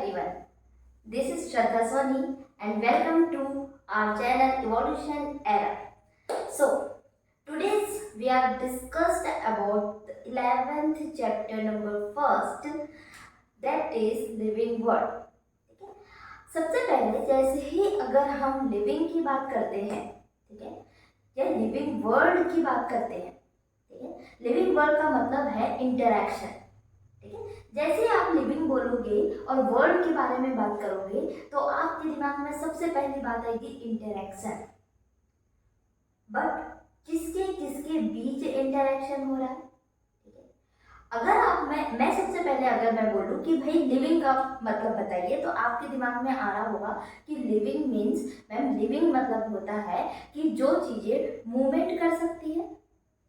everyone. This is Shraddha Soni and welcome to our channel Evolution Era. So, today's we have discussed about the 11th chapter number 1st, that is living world. ठीक है, सबसे पहले जैसे ही अगर हम living की बात करते हैं, ठीक है, या लिविंग वर्ल्ड की बात करते हैं, ठीक है, लिविंग वर्ल्ड का मतलब है इंटरैक्शन। ठीक है, जैसे आप लिविंग बोलोगे और वर्ल्ड के बारे में बात करोगे तो आपके दिमाग में सबसे पहली बात आएगी इंटरैक्शन। बट किसके किसके बीच इंटरैक्शन हो रहा है? ठीक है, अगर आप मैं सबसे पहले अगर मैं बोलूँ कि भाई लिविंग का मतलब बताइए तो आपके दिमाग में आ रहा होगा कि लिविंग मीन्स, मैम लिविंग मतलब होता है कि जो चीज़ें मूवमेंट कर सकती है,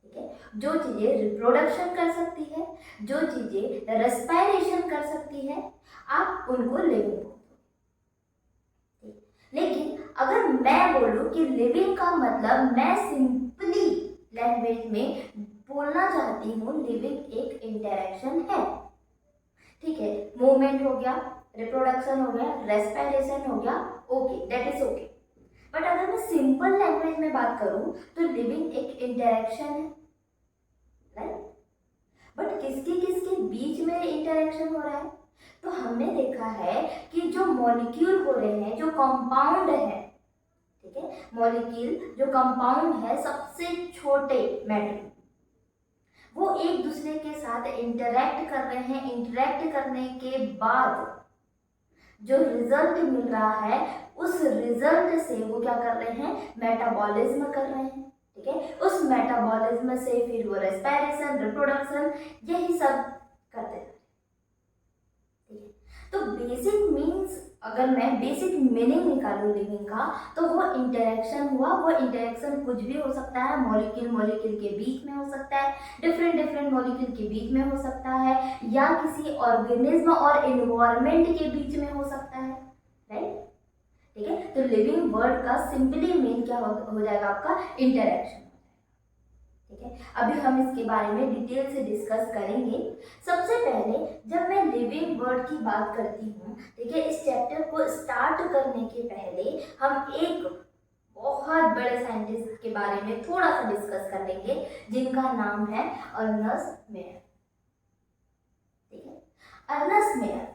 ठीक है, जो चीज़ें रिप्रोडक्शन कर सकती है, जो चीज़ें रेस्पिरेशन कर सकती है, आप उनको लिविंग बोलते हो। लेकिन अगर मैं बोलूँ कि लिविंग का मतलब मैं सिंपली लैंग्वेज में बोलना चाहती हूँ, लिविंग एक इंटरैक्शन है। ठीक है, मूवमेंट हो गया, रिप्रोडक्शन हो गया, रेस्पिरेशन हो गया, okay, that is okay. But अगर मैं सिंपल लैंग्वेज में बात करूँ तो लिविंग एक इंटरैक्शन है, राइट? बट किसके किसके बीच में इंटरैक्शन हो रहा है? तो हमने देखा है कि जो मॉलिक्यूल हो रहे हैं, जो कंपाउंड है, ठीक है, मॉलिक्यूल जो कंपाउंड है, सबसे छोटे मैटर, वो एक दूसरे के साथ इंटरैक्ट कर रहे हैं। इंटरैक्ट करने के बाद जो रिजल्ट मिल रहा है, उस रिजल्ट से वो क्या कर रहे हैं? मेटाबॉलिज्म कर रहे हैं। ठीक है, उस मेटाबॉलिज्म से फिर वो रेस्पिरेशन, रिप्रोडक्शन, यही सब करते हैं। ठीक है, तो बेसिक मीन्स, अगर मैं बेसिक मीनिंग निकालूं लिविंग का, तो वो इंटरैक्शन हुआ। वो इंटरैक्शन कुछ भी हो सकता है, मॉलिक्यूल मॉलिक्यूल के बीच में हो सकता है, डिफरेंट मॉलिक्यूल के बीच में हो सकता है, या किसी ऑर्गेनिज्म और एनवायरनमेंट के बीच में हो सकता है, राइट? ठीक है, तो लिविंग वर्ड का सिंपली मीन क्या हो जाएगा आपका? इंटरैक्शन। ठीक है, अभी हम इसके बारे में डिटेल से डिस्कस करेंगे। सबसे पहले जब मैं लिविंग वर्ड की बात करती हूँ, ठीक है, इस चैप्टर को स्टार्ट करने के पहले हम एक बहुत बड़े साइंटिस्ट के बारे में थोड़ा सा डिस्कस कर लेंगे, जिनका नाम है अर्नस्ट मेयर। ठीक है, अर्नस्ट मेयर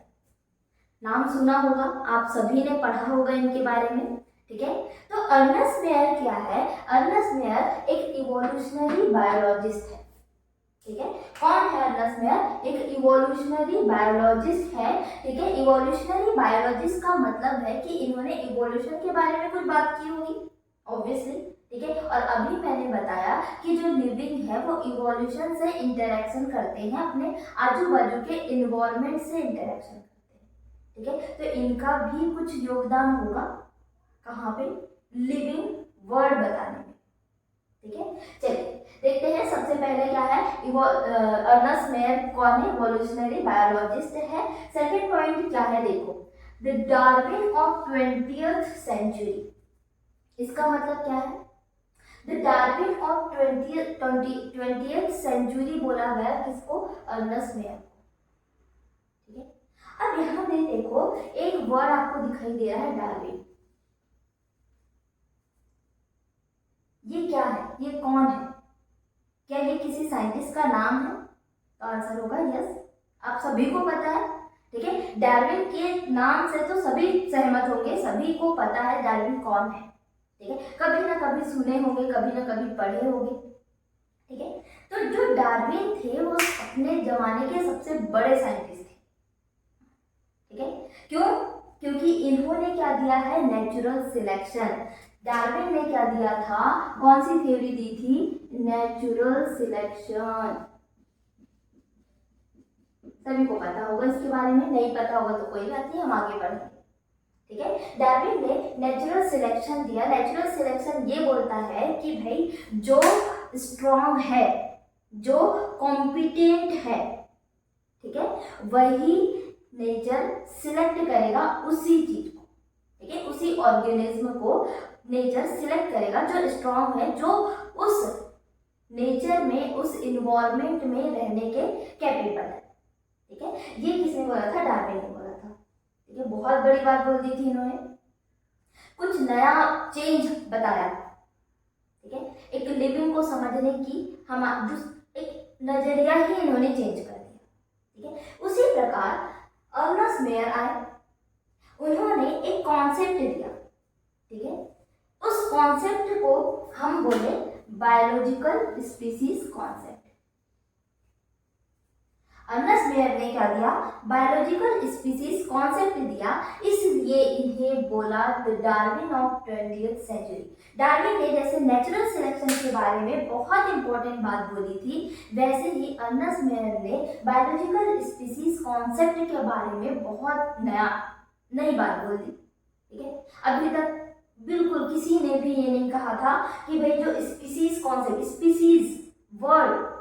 नाम सुना होगा, आप सभी ने पढ़ा होगा इनके बारे में। ठीक है, तो अर्नस्ट मेयर क्या है? अर्नस्ट मेयर एक इवोल्यूशनरी बायोलॉजिस्ट है। ठीक है, कौन है अर्नस्ट मेयर? एक इवोल्यूशनरी बायोलॉजिस्ट है। ठीक है, इवोल्यूशनरी बायोलॉजिस्ट का मतलब है कि इन्होंने इवोल्यूशन के बारे में कुछ बात की होगी, ऑब्वियसली। ठीक है, और अभी मैंने बताया कि जो लिविंग है वो इवोल्यूशन से इंटरैक्शन करते हैं, अपने आजू बाजू के इन्वायरमेंट से इंटरैक्शन करते हैं। ठीक है, तो इनका भी कुछ योगदान होगा, कहाँ पे? लिविंग वर्ड बताने में। ठीक है, चलिए देखते हैं। सबसे पहले क्या है? अर्नस्ट मेयर कौन है? इवोल्यूशनरी बायोलॉजिस्ट है। सेकंड पॉइंट क्या है? देखो, the Darwin of 20th century. इसका मतलब क्या है? The Darwin of 20th century बोला गया किसको? अर्नस्ट मेयर को। ठीक है, अब यहाँ पे देखो, एक वर्ड आपको दिखाई दे रहा है, डार्विन। ये क्या है? ये कौन है? क्या ये किसी साइंटिस्ट का नाम है? तो आंसर होगा यस, आप सभी को पता है। ठीक है, डार्विन के नाम से तो सभी सहमत होंगे, सभी को पता है डार्विन कौन है। ठीक है, कभी ना कभी सुने होंगे, कभी ना कभी पढ़े होंगे। ठीक है, तो जो डार्विन थे वो अपने जमाने के सबसे बड़े साइंटिस्ट थे। ठीक है, क्यों? क्योंकि इन्होंने क्या दिया है? Natural selection. डार्विन ने क्या दिया था? कौन सी थ्योरी दी थी? Natural selection. सभी को पता होगा इसके बारे में, नहीं पता होगा तो कोई बात नहीं, हम आगे बढ़ेंगे। ठीक है, डार्विन ने नेचुरल सिलेक्शन दिया। नेचुरल सिलेक्शन ये बोलता है कि भाई जो स्ट्रॉन्ग है, जो कॉम्पिटेंट है, ठीक है, वही नेचर सिलेक्ट करेगा उसी चीज को। ठीक है, उसी ऑर्गेनिज्म को नेचर सिलेक्ट करेगा जो स्ट्रॉन्ग है, जो उस नेचर में, उस इन्वायरमेंट में रहने के कैपेबल है। ठीक है, ये किसने बोला था? डार्विन ने बोला था। ठीक है, बहुत बड़ी बात बोल दी थी इन्होंने, कुछ नया चेंज बताया, ठीक है, एक लिविंग को समझने की हम एक नजरिया ही इन्होंने चेंज कर दिया, ठीक है। उसी प्रकार अर्नस्ट मेयर आए, उन्होंने एक कॉन्सेप्ट दिया, ठीक है, उस कॉन्सेप्ट को हम बोले biological species concept. Ernst Mayr ने क्या दिया, बायोलॉजिकल स्पीसीज कॉन्सेप्ट दिया, इसलिए इन्हें बोला the Darwin of 20th century. Darwin ने जैसे नेचुरल सिलेक्शन के बारे में बहुत इंपॉर्टेंट बात बोली थी, वैसे ही अर्नस्ट मेयर ने बायोलॉजिकल स्पीसीज कॉन्सेप्ट के बारे में बहुत नई बात बोल दी, ठीक है। अभी तक बिल्कुल किसी ने भी ये नहीं कहा था कि भाई जो स्पीसीज कॉन्सेप्ट, स्पीसीज वर्ड,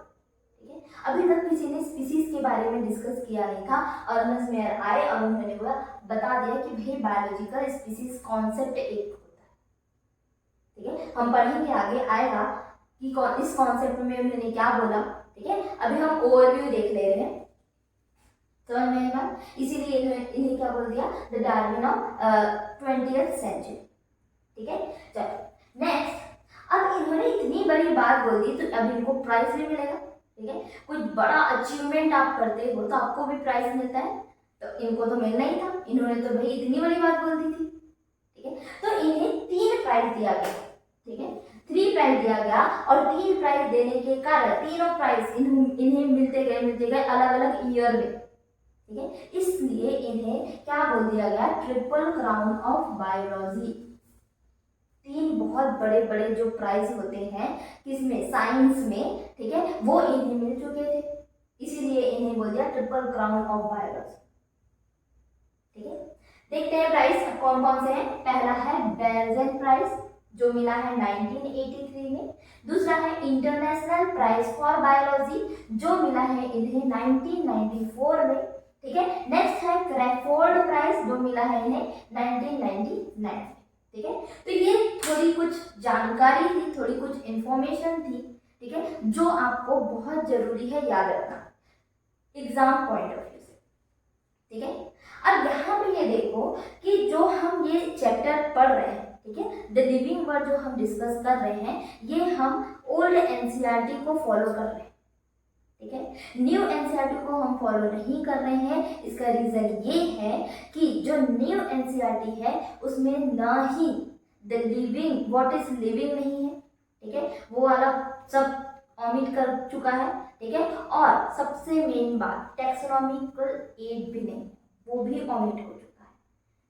अभी तक किसी ने स्पीसीज के बारे में डिस्कस किया नहीं था। अर्नस्ट मेयर आए और उन्होंने बता दिया कि भाई बायोलॉजिकल स्पीसीज कॉन्सेप्ट एक होता है, ठीक है। हम पढ़ेंगे आगे आएगा कि इस कॉन्सेप्ट में उन्होंने क्या बोला, ठीक है। अभी हम ओवरव्यू देख ले रहे हैं, समझ में आएगा, इसीलिए इन्हें क्या बोल दिया, the Darwin of 20th century, ठीक है। चलो नेक्स्ट, अब इन्होंने इतनी बड़ी बात बोल दी तो अब इनको प्राइज भी मिलेगा, ठीक है। कुछ बड़ा अचीवमेंट आप करते हो तो आपको भी प्राइज मिलता है, तो इनको तो मिलना ही था, इन्होंने तो भाई इतनी बड़ी बात बोल दी थी, ठीक है। तो इन्हें 3 प्राइज दिया गया, ठीक है, 3 प्राइज दिया गया, और 3 प्राइज देने के कारण तीनों प्राइज इन्हें मिलते गए अलग अलग ईयर में, ठीक है। इसलिए इन्हें क्या बोल दिया गया, ट्रिपल क्राउन ऑफ बायोलॉजी। 3 बहुत बड़े बड़े जो प्राइज होते हैं किसमें, साइंस में, ठीक है, वो इन्हें मिल चुके थे, इसीलिए इन्हें बोल दिया ट्रिपल क्राउन ऑफ बायोलॉजी, ठीक है। देखते हैं प्राइज कौन कौन से हैं। पहला है बेल्जन प्राइज जो मिला है 1983 में, दूसरा है इंटरनेशनल प्राइज फॉर बायोलॉजी जो मिला है इन्हें 1994 में, ठीक है। नेक्स्ट है क्रैफोर्ड प्राइज जो मिला है इन्हें 1999, ठीक है। तो ये थोड़ी कुछ जानकारी थी, थोड़ी कुछ इंफॉर्मेशन थी, ठीक है, जो आपको बहुत जरूरी है याद रखना एग्जाम पॉइंट ऑफ व्यू से, ठीक है। अब यहाँ पे ये देखो कि जो हम ये चैप्टर पढ़ रहे हैं, ठीक है, द लिविंग वर्ड जो हम डिस्कस कर रहे हैं, ये हम ओल्ड एनसीईआरटी को फॉलो कर रहे हैं, ठीक है। न्यू एनसीईआरटी को हम फॉलो नहीं कर रहे हैं, इसका रीजन ये है कि जो न्यू एनसीईआरटी है उसमें ना ही the living, what is living नहीं है, ठीक है, वो वाला सब ऑमिट कर चुका है, ठीक है। और सबसे मेन बात टैक्सोनॉमिकल एड भी नहीं, वो भी ऑमिट हो चुका है,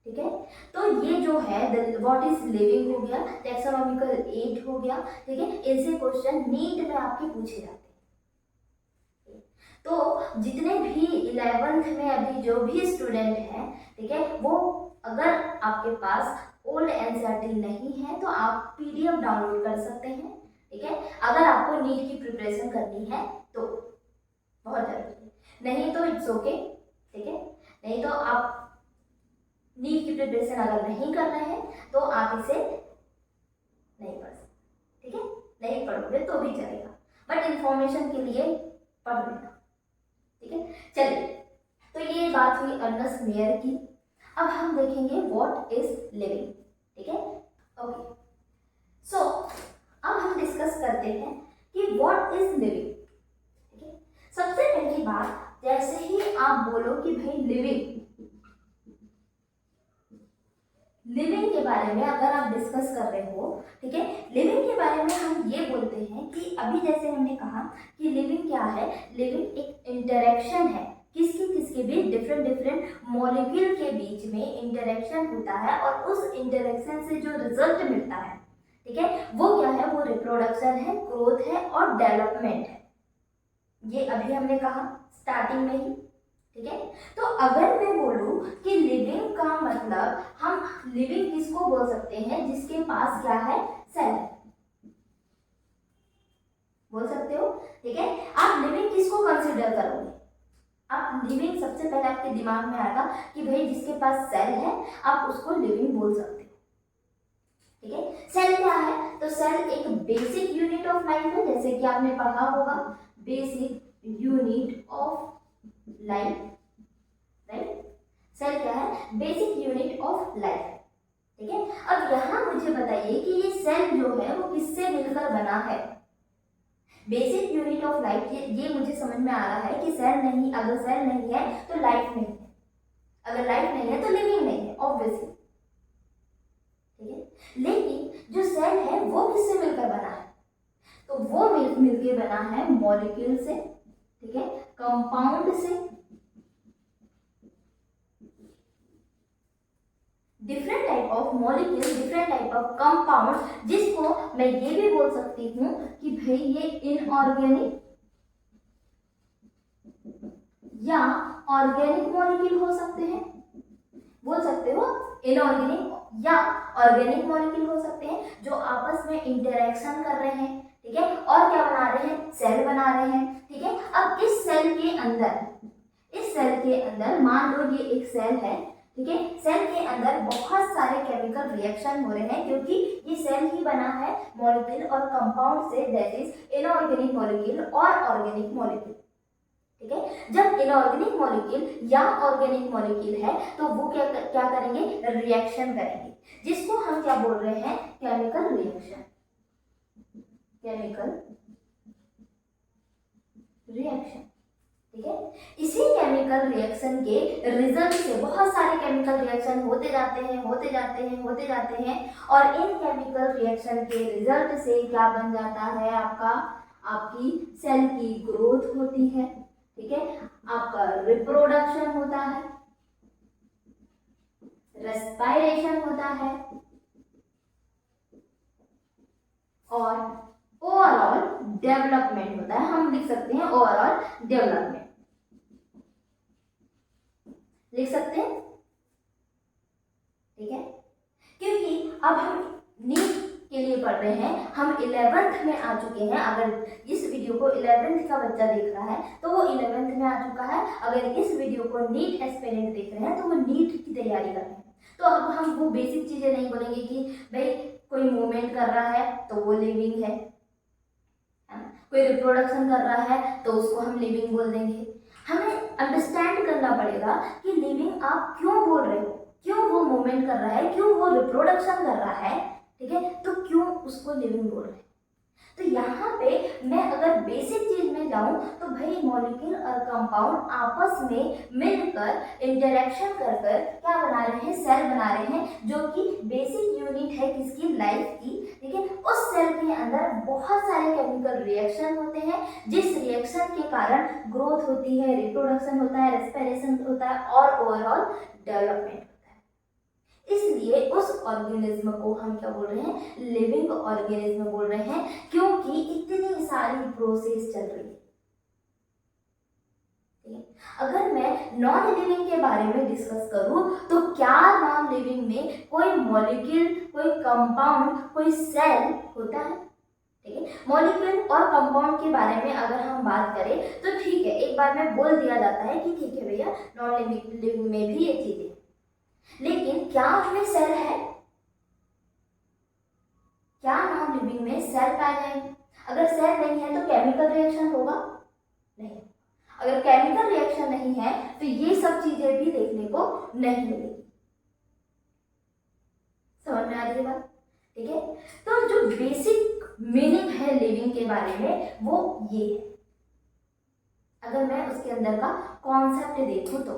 ठीक है। तो ये जो है व्हाट इज लिविंग हो गया, टैक्सोनॉमिकल एड हो गया, ठीक है, ऐसे क्वेश्चन नीट में आपके पूछे जाते हैं। तो जितने भी 11th में अभी जो भी स्टूडेंट हैं, ठीक है, वो अगर आपके पास ओल्ड एनसीईआरटी नहीं है तो आप पीडीएफ डाउनलोड कर सकते हैं, ठीक है। अगर आपको नीट की प्रिपरेशन करनी है तो बहुत जरूरी है, नहीं तो इट्स ओके, ठीक है। नहीं तो आप नीट की प्रिपरेशन अगर नहीं कर रहे हैं तो आप इसे नहीं पढ़ सकते, ठीक है, नहीं पढ़ोगे तो भी चलेगा, बट इंफॉर्मेशन के लिए पढ़ लेना, ठीक है। चलिए, तो ये बात हुई अर्नस्ट मेयर की। अब हम देखेंगे व्हाट इज लिविंग, ठीक है, ओके। सो अब हम डिस्कस करते हैं कि व्हाट इज लिविंग, ठीक है। सबसे पहली बात, जैसे ही आप बोलो कि भाई लिविंग के बारे में अगर आप डिस्कस कर रहे हो, ठीक है, लिविंग के बारे में हम ये बोलते हैं कि अभी जैसे हमने कहा कि लिविंग क्या है, लिविंग एक इंटरेक्शन है, किसके बीच, डिफरेंट मॉलिक्यूल के बीच में इंटरेक्शन होता है, और उस इंटरेक्शन से जो रिजल्ट मिलता है, ठीक है, वो क्या है, वो रिप्रोडक्शन है, ग्रोथ है और डेवलपमेंट है। ये अभी हमने कहा स्टार्टिंग में ही, ठीक है। तो अगर मैं बोलूं कि लिविंग का मतलब, हम लिविंग किसको बोल सकते हैं, जिसके पास क्या है, सेल बोल सकते हो, ठीक है। आप लिविंग किसको कंसीडर करोगे, आप लिविंग सबसे पहले आपके दिमाग में आएगा कि भाई जिसके पास सेल है आप उसको लिविंग बोल सकते हो, ठीक है। सेल क्या है, तो सेल एक बेसिक यूनिट ऑफ लाइफ है, जैसे कि आपने पढ़ा होगा basic unit of life, right. Cell क्या है, बेसिक यूनिट ऑफ लाइफ। ठीक है, अब यहाँ मुझे बताइए कि ये सेल जो है वो किससे मिलकर बना है। बेसिक यूनिट ऑफ लाइफ, ये मुझे समझ में आ रहा है कि सेल नहीं, अगर सेल नहीं है तो लाइफ नहीं है, अगर लाइफ नहीं है तो लिविंग नहीं है, ऑब्वियसली। ठीक है, लेकिन जो सेल है वो किससे मिलकर बना है, तो वो मिलकर बना है मॉलिक्यूल से, ठीक है, कंपाउंड से, different type of molecule, different type of compound, जिसको मैं ये भी बोल सकती हूँ कि भाई ये इनऑर्गेनिक या ऑर्गेनिक मॉलिक्यूल हो सकते हैं, बोल सकते हो इनऑर्गेनिक या ऑर्गेनिक मॉलिक्यूल हो सकते हैं, जो आपस में इंटरेक्शन कर रहे हैं। ठीक है, और क्या बना रहे हैं, सेल बना रहे हैं। ठीक है, अब इस सेल के अंदर मान लो ये एक सेल है। ठीक है, सेल के अंदर बहुत सारे केमिकल रिएक्शन हो रहे हैं, क्योंकि ये सेल ही बना है मॉलिक्यूल और कंपाउंड से, दैट इज इनऑर्गेनिक मॉलिक्यूल और ऑर्गेनिक मॉलिक्यूल। ठीक है, जब इनऑर्गेनिक मॉलिक्यूल या ऑर्गेनिक मॉलिक्यूल है तो वो क्या करेंगे, रिएक्शन करेंगे, जिसको हम क्या बोल रहे हैं, केमिकल रिएक्शन। केमिकल रिएक्शन, ठीक है, इसी केमिकल रिएक्शन के रिजल्ट से बहुत सारे केमिकल रिएक्शन होते जाते हैं और इन केमिकल रिएक्शन के रिजल्ट से क्या बन जाता है, आपकी सेल की ग्रोथ होती है। ठीक है, आपका रिप्रोडक्शन होता है, रेस्पायरेशन होता है और ओवरऑल डेवलपमेंट होता है। हम लिख सकते हैं ओवरऑल डेवलपमेंट, लिख सकते हैं। ठीक है, क्योंकि अब हम नीट के लिए पढ़ रहे हैं, हम 11th में आ चुके हैं। अगर इस वीडियो को 11th का बच्चा देख रहा है तो वो 11th में आ चुका है, अगर इस वीडियो को नीट एस्पिरेंट देख रहे हैं तो वो नीट की तैयारी कर रहे हैं। तो अब हम वो बेसिक चीजें नहीं बोलेंगे कि भाई कोई मूवमेंट कर रहा है तो वो लिविंग है, कोई रिप्रोडक्शन कर रहा है तो उसको हम लिविंग बोल देंगे। हमें अंडरस्टैंड करना पड़ेगा कि लिविंग आप क्यों बोल रहे हो, क्यों वो मूवमेंट कर रहा है, क्यों वो रिप्रोडक्शन कर रहा है। ठीक है, तो क्यों उसको लिविंग बोल रहे हैं। तो यहाँ पे मैं अगर बेसिक चीज में जाऊं तो भाई मॉलिक्यूल और कंपाउंड आपस में मिलकर इंटरेक्शन कर क्या बना रहे हैं, सेल बना रहे हैं, जो कि बेसिक यूनिट है किसकी, लाइफ की। ठीक है, उस सेल के अंदर बहुत सारे केमिकल रिएक्शन होते हैं, जिस रिएक्शन के कारण ग्रोथ होती है, रिप्रोडक्शन होता है, रेस्पिरेशन होता है और ओवरऑल डेवलपमेंट। इसलिए उस ऑर्गेनिज्म को हम क्या बोल रहे हैं, लिविंग ऑर्गेनिज्म बोल रहे हैं, क्योंकि इतनी सारी प्रोसेस चल रही है। अगर मैं नॉन लिविंग के बारे में डिस्कस करूं तो क्या नॉन लिविंग में कोई मॉलिक्यूल, कोई कंपाउंड, कोई सेल होता है। ठीक है, मॉलिक्यूल और कंपाउंड के बारे में अगर हम बात करें तो ठीक है, एक बार में बोल दिया जाता है कि ठीक है भैया नॉन लिविंग में भी ये चीजें, लेकिन क्या उसमें सेल है, क्या नॉन लिविंग में सेल पाए जाएंगे। अगर सेल नहीं है तो केमिकल रिएक्शन होगा नहीं, अगर केमिकल रिएक्शन नहीं है तो ये सब चीजें भी देखने को नहीं मिलेगी। समझ में आ रही है बात। ठीक है, तो जो बेसिक मीनिंग है लिविंग के बारे में वो ये है, अगर मैं उसके अंदर का कॉन्सेप्ट देखूं तो।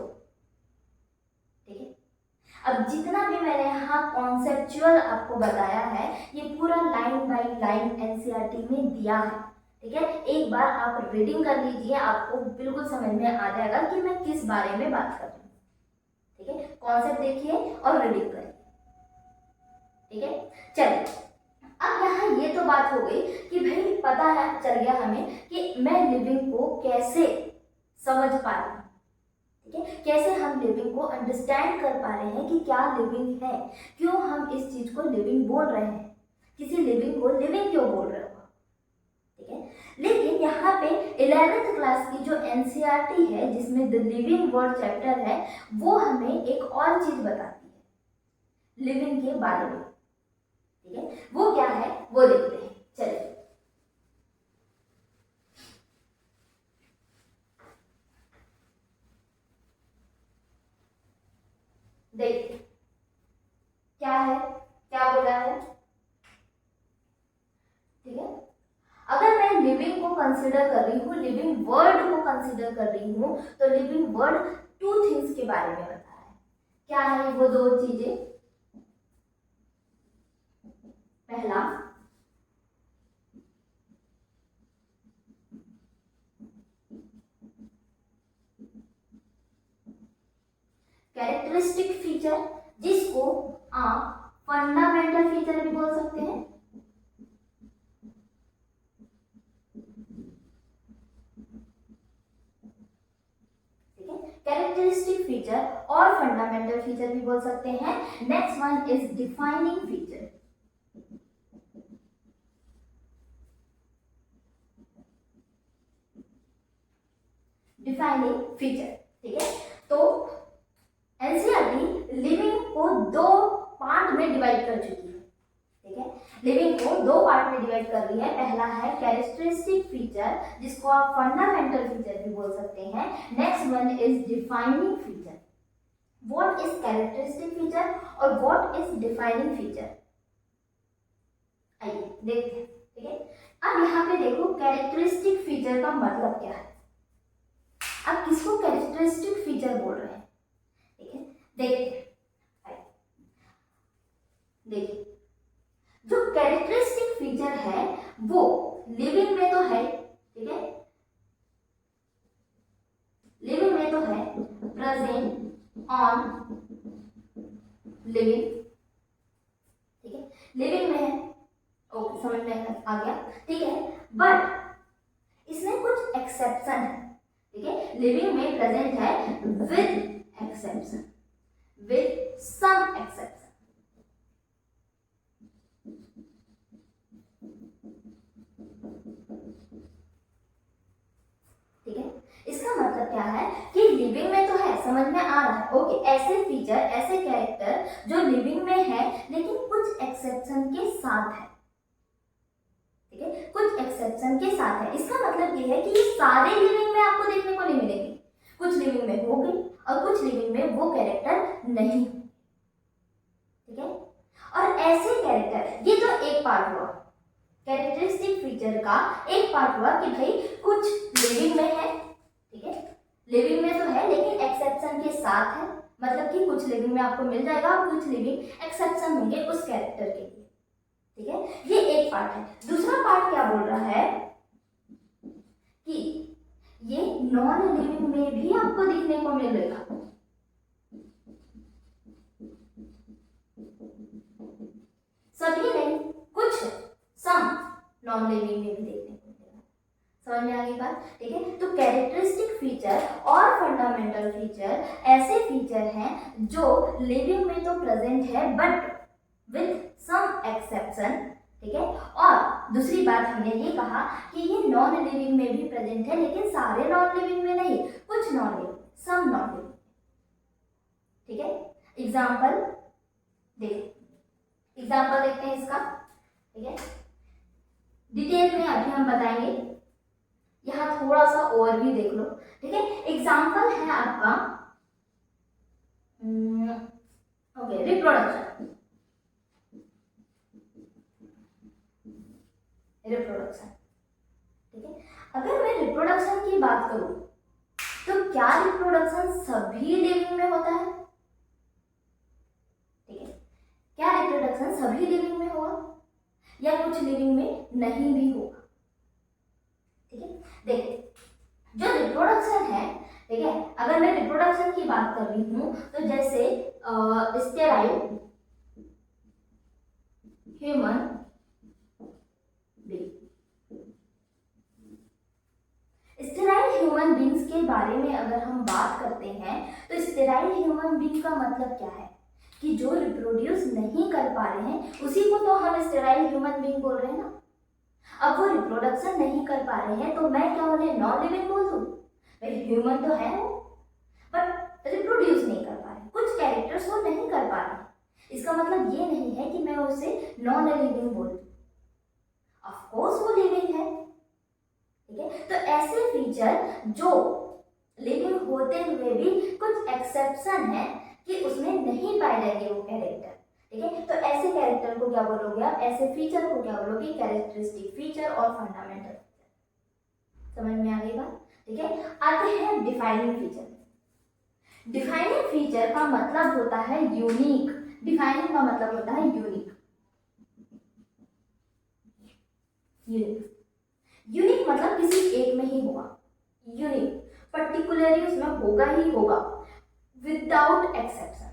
ठीक है, अब जितना भी मैंने यहाँ कॉन्सेप्चुअल आपको बताया है ये पूरा लाइन बाय लाइन एनसीईआरटी में दिया है। ठीक है, एक बार आप रीडिंग कर लीजिए, आपको बिल्कुल समझ में आ जाएगा कि मैं किस बारे में बात कर रही हूँ। ठीक है, कॉन्सेप्ट देखिए और रीडिंग करिए। ठीक है, चलिए अब यहाँ ये तो बात हो गई कि भाई पता है, चल गया हमें कि मैं लिविंग को कैसे समझ पा रही हूँ। ठीक है, कैसे हम लिविंग को अंडरस्टैंड कर पा रहे हैं कि क्या लिविंग है, क्यों हम इस चीज को लिविंग बोल रहे हैं, किसी लिविंग को लिविंग क्यों बोल रहे हो। ठीक है, लेकिन यहाँ पे 11th क्लास की जो एनसीईआरटी है जिसमें द लिविंग वर्ड चैप्टर है, वो हमें एक और चीज बताती है लिविंग के बारे में। ठीक है, वो क्या है वो देखते हैं, चलिए। देखिए क्या है, क्या बोला है, ठीक है। अगर मैं लिविंग को कंसिडर कर रही हूँ, लिविंग वर्ड को कंसिडर कर रही हूँ, तो लिविंग वर्ड टू थिंग्स के बारे में बता रहा है। क्या है वो दो चीजें? पहला, कैरेक्टरिस्टिक फीचर, जिसको आप फंडामेंटल फीचर भी बोल सकते हैं। ठीक है, कैरेक्टरिस्टिक फीचर और फंडामेंटल फीचर भी बोल सकते हैं। Next one is defining feature. Defining feature, ठीक है। तो एनसीईआरटी लिविंग को दो पार्ट में डिवाइड कर चुकी है, ठीक है। लिविंग को दो पार्ट में डिवाइड कर रही है। पहला है कैरेक्टरिस्टिक फीचर, जिसको आप फंडामेंटल फीचर भी बोल सकते हैं। Next one is defining feature. What is characteristic feature और व्हाट इज डिफाइनिंग फीचर, आइए देखते हैं, ठीक है। अब यहाँ पे देखो कैरेक्टरिस्टिक फीचर का मतलब क्या है। अब किसको कैरेक्टरिस्टिक फीचर बोल रहे हैं, ठीक है। देखिए जो कैरेक्टरिस्टिक फीचर है वो लिविंग में तो है, ठीक है, लिविंग में तो है, प्रेजेंट ऑन लिविंग, ठीक है, लिविंग में है, ओके समझ में आ गया, ठीक है। बट इसमें कुछ एक्सेप्शन है, ठीक है। लिविंग में प्रेजेंट है with exception, with some exception, ठीक है। इसका मतलब क्या है कि लिविंग में तो है, समझ में आ रहा है, ओके। ऐसे फीचर, ऐसे कैरेक्टर जो लिविंग में है लेकिन कुछ एक्सेप्शन के साथ है, ठीक है, कुछ एक्सेप्शन के साथ है। इसका मतलब ये है कि ये सारे लिविंग में आपको देखने को नहीं मिलेंगे, कुछ लिविंग में होंगे और कुछ लिविंग में वो कैरेक्टर नहीं, ठीक है। और ऐसे कैरेक्टर, ये तो एक पार्ट हुआ कैरेक्टरिस्टिक फीचर का, एक पार्ट हुआ कि भाई कुछ लिविंग में है, ठीक है, लिविंग में तो है लेकिन एक्सेप्शन के साथ है, मतलब कि कुछ लिविंग में आपको मिल जाएगा और कुछ लिविंग एक्सेप्शन होंगे उस कैरेक्टर के लिए, ठीक है। ये एक पार्ट है। दूसरा पार्ट क्या बोल रहा है कि ये नॉन लिविंग में भी आपको दिखने को मिलेगा, सभी नहीं, कुछ सम नॉन लिविंग में भी देखने को मिलेगा। समझ में आ गई बात, ठीक है। तो कैरेक्टरिस्टिक फीचर और फंडामेंटल फीचर ऐसे फीचर हैं जो लिविंग में तो प्रेजेंट है बट विद सम एक्सेप्शन, ठीक है। और दूसरी बात हमने ये कहा कि ये नॉन लिविंग में भी प्रेजेंट है लेकिन सारे नॉन लिविंग में नहीं, कुछ non living, some non living, ठीक है। एग्जाम्पल देखते हैं इसका, ठीक है। डिटेल में अभी हम बताएंगे, यहाँ थोड़ा सा और भी देख लो, ठीक है। एग्जाम्पल है आपका ओके रिप्रोडक्शन, ठीक है। अगर मैं रिप्रोडक्शन की बात करूं तो क्या रिप्रोडक्शन सभी लिविंग में होता है, ठीक है। क्या रिप्रोडक्शन सभी लिविंग में होगा या कुछ लिविंग में नहीं भी होगा, ठीक है। देखिए जो रिप्रोडक्शन है, ठीक है, अगर मैं रिप्रोडक्शन की बात कर रही हूं तो जैसे sterile human being, sterile human beings के बारे में अगर हम बात करते हैं तो स्टेराइल ह्यूमन बीइंग का मतलब क्या है कि जो रिप्रोड्यूस नहीं कर पा रहे हैं उसी को तो हम स्टेराइल ह्यूमन बीइंग बोल रहे हैं ना। अब वो रिप्रोडक्शन नहीं कर पा रहे हैं तो मैं क्या उन्हें नॉन लिविंग बोल दूं? भाई ह्यूमन तो है वो बट रिप्रोड्यूस नहीं कर पा रहे, कुछ कैरेक्टर्स वो नहीं कर पा रहे। इसका मतलब ये नहीं है कि मैं उसे नॉन लिविंग बोल दूं, ऑफ कोर्स वो लिविंग है, ठीक है। तो ऐसे फीचर जो लिविंग होते हुए भी कुछ एक्सेप्शन है कि उसमें नहीं लगे वो कैरेक्टर, ठीक है। तो ऐसे कैरेक्टर को क्या बोलोगे आप, ऐसे फीचर को क्या बोलोगे, कैरेक्टरिस्टिक फीचर और फंडामेंटल फीचर। समझ में आ गई बात, ठीक है। आते हैं डिफाइनिंग फीचर। डिफाइनिंग फीचर का मतलब होता है यूनिक। डिफाइनिंग का मतलब होता है यूनिक। यूनिक मतलब किसी एक में ही होगा, यूनिक पर्टिकुलरली उसमें होगा ही होगा, विदाउट एक्सेप्शन,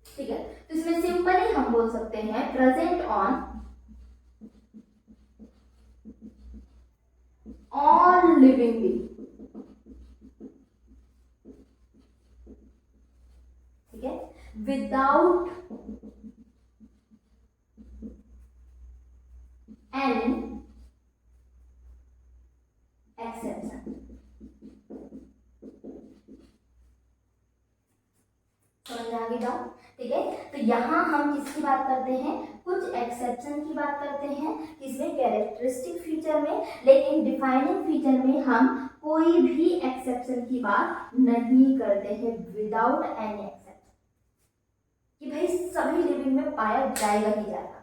ठीक है। तो इसमें सिंपली हम बोल सकते हैं present on all living being, ठीक है, विदाउट एनी एक्सेप्शन। समझ में आ गई बात, ठीक है। तो यहाँ हम किसकी बात करते हैं, कुछ एक्सेप्शन की बात करते हैं इसमें कैरेक्टरिस्टिक फीचर में, लेकिन डिफाइनिंग फीचर में हम कोई भी एक्सेप्शन की बात नहीं करते हैं, विदाउट एनी एक्सेप्शन, कि भाई सभी लिविंग में पाया जाएगा ही जाएगा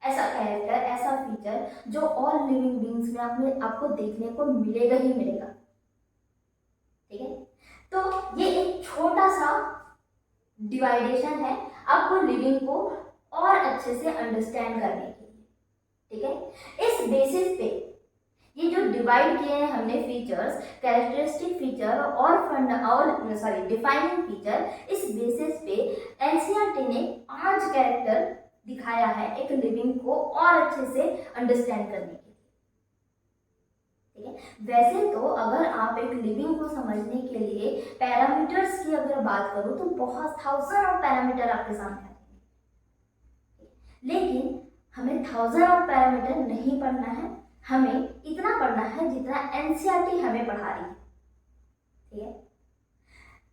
ऐसा कैरेक्टर, ऐसा फीचर जो ऑल लिविंग बीइंग्स में आपको देखने को मिलेगा ही मिलेगा, ठीक है। तो ये एक छोटा सा डिवाइडेशन है आपको लिविंग को और अच्छे से अंडरस्टैंड करने के लिए, ठीक है। इस बेसिस पे ये जो डिवाइड किए हैं हमने फीचर्स, कैरेक्टरिस्टिक फीचर और डिफाइनिंग फीचर, इस बेसिस पे एनसीईआरटी ने 5 कैरेक्टर दिखाया है एक लिविंग को और अच्छे से अंडरस्टैंड करने के लिए, ठीक है। वैसे तो अगर आप एक लिविंग को समझने के लिए पैरामीटर्स की अगर बात करूं तो बहुत थाउजेंड ऑफ पैरामीटर आपके सामने आते हैं, लेकिन हमें थाउजेंड ऑफ पैरामीटर नहीं पढ़ना है, हमें इतना पढ़ना है जितना एनसीईआरटी हमें पढ़ा रही है, ठीक है।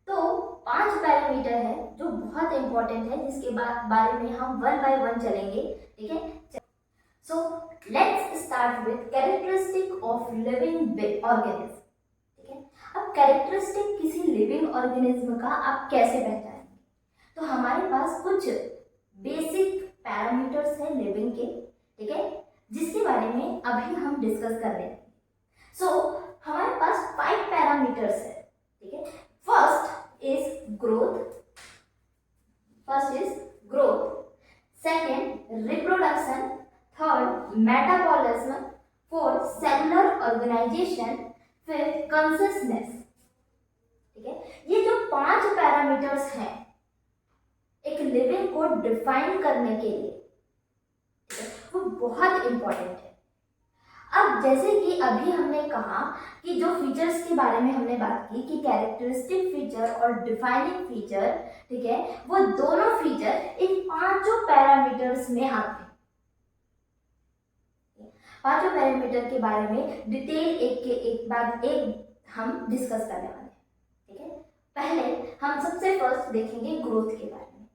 तो 5 पैरामीटर है जो बहुत इंपॉर्टेंट है, जिसके बारे में हम 1 बाय 1 चलेंगे, ठीक है। So let's start with characteristic of living organism, ठीक है। अब कैरेक्टरिस्टिक किसी लिविंग ऑर्गेनिज्म का आप कैसे पहचानेंगे, तो हमारे पास कुछ बेसिक पैरामीटर्स हैं लिविंग के, ठीक है, जिसके बारे में अभी हम डिस्कस कर रहे हैं। सो हमारे पास 5 पैरामीटर्स है, ठीक है। First is growth, second reproduction, third metabolism, fourth cellular organisation, fifth consciousness, ठीक है। ये जो 5 पैरामीटर्स हैं एक लिविंग को डिफाइन करने के लिए, वो बहुत इंपॉर्टेंट है। अब जैसे कि अभी हमने कहा कि जो फीचर्स के बारे में हमने बात की कि कैरेक्टरिस्टिक फीचर और डिफाइनिंग फीचर, ठीक है, वो दोनों फीचर इन 5 पैरामीटर्स में आते हैं। 5 पैरामीटर के बारे में डिटेल एक के एक बाद एक हम डिस्कस करने वाले हैं, ठीक है। पहले हम सबसे फर्स्ट देखेंगे ग्रोथ के बारे में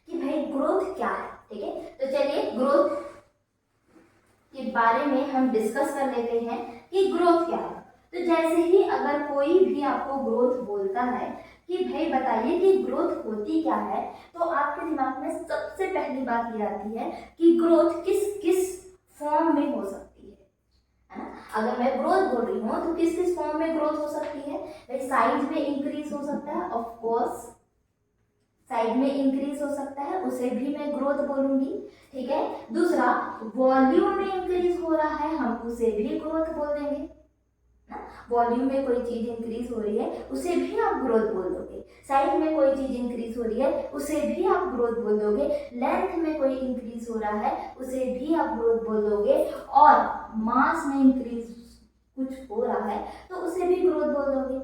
कि भाई ग्रोथ क्या है, ठीक है। तो चलिए ग्रोथ के बारे में हम डिस्कस कर लेते हैं कि ग्रोथ क्या है। तो जैसे ही अगर कोई भी आपको ग्रोथ बोलता है कि भाई बताइए कि ग्रोथ होती क्या है, तो आपके दिमाग में सबसे पहली बात ये आती है कि ग्रोथ किस किस फॉर्म में हो सकती है ना। अगर मैं ग्रोथ बोल रही हूँ तो किस किस फॉर्म में ग्रोथ हो सकती है, भाई साइज में इंक्रीज हो सकता है, ऑफ कोर्स साइड में इंक्रीज हो सकता है, उसे भी मैं ग्रोथ बोलूंगी, ठीक है। दूसरा वॉल्यूम में इंक्रीज हो रहा है, हम उसे भी ग्रोथ बोल देंगे ना। वॉल्यूम में कोई चीज इंक्रीज हो रही है उसे भी आप ग्रोथ बोल दोगे, साइज में कोई चीज इंक्रीज हो रही है उसे भी आप ग्रोथ बोल दोगे, लेंथ में कोई इंक्रीज हो रहा है उसे भी आप ग्रोथ बोल दोगे, और मास में इंक्रीज कुछ हो रहा है तो उसे भी ग्रोथ बोल दोगे,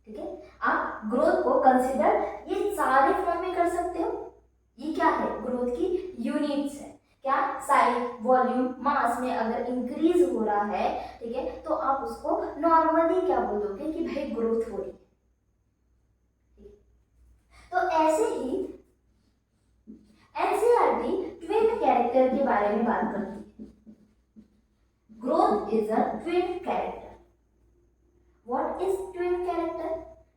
ठीक है। आप ग्रोथ को कंसिडर ये सारे फॉर्म में कर सकते हो। ये क्या है, ग्रोथ की यूनिट्स है, क्या, साइज, वॉल्यूम, मास में अगर इंक्रीज हो रहा है, ठीक है, तो आप उसको नॉर्मली क्या बोलोगे कि भाई ग्रोथ हो रही है। तो ऐसे ही एनसीईआरटी ट्विन कैरेक्टर के बारे में बात करती है। Growth is a twin character. What is twin character,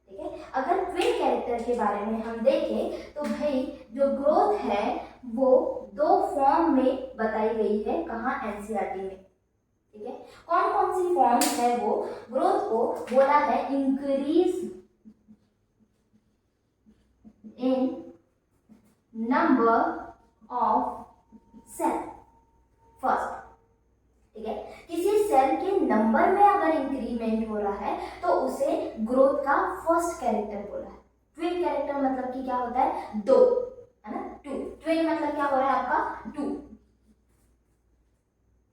ठीक है। अगर ट्विन कैरेक्टर कैरेक्टर के बारे में हम देखें तो भाई जो ग्रोथ है वो दो फॉर्म में बताई गई है, कहाँ, एनसीईआरटी में। ठीक है, कौन कौन सी फॉर्म्स है वो ग्रोथ को बोला है increase in number of cell first. ठीक है, किसी सेल के नंबर में अगर इंक्रीमेंट हो रहा है तो उसे ग्रोथ का फर्स्ट कैरेक्टर बोला है। ट्विन कैरेक्टर मतलब कि क्या होता है, दो, है ना, टू। ट्विन मतलब क्या हो रहा है आपका, टू।